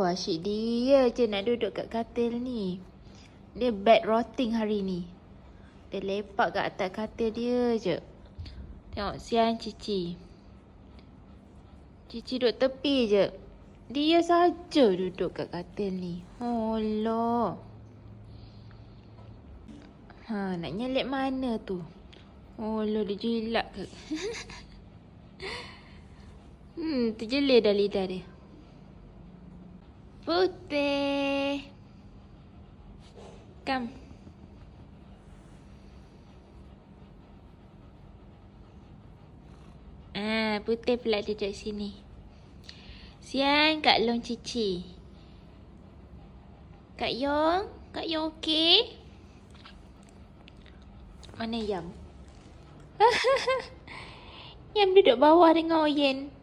asyik dia je nak duduk kat katil ni. Dia bed rotting hari ni. Dia lepak kat atas katil dia je. Tengok sian Cici. Cici duduk tepi je. Dia saja duduk kat katil ni. Allah. Nak nyelip mana tu? Allah, dia jilat ke? Terjelir dah lidah dia. Putih. Come. Putih pula duduk sini. Sian Kak Long Cici. Kak Yong okey? Mana Yam? Yam duduk bawah dengan Oyen.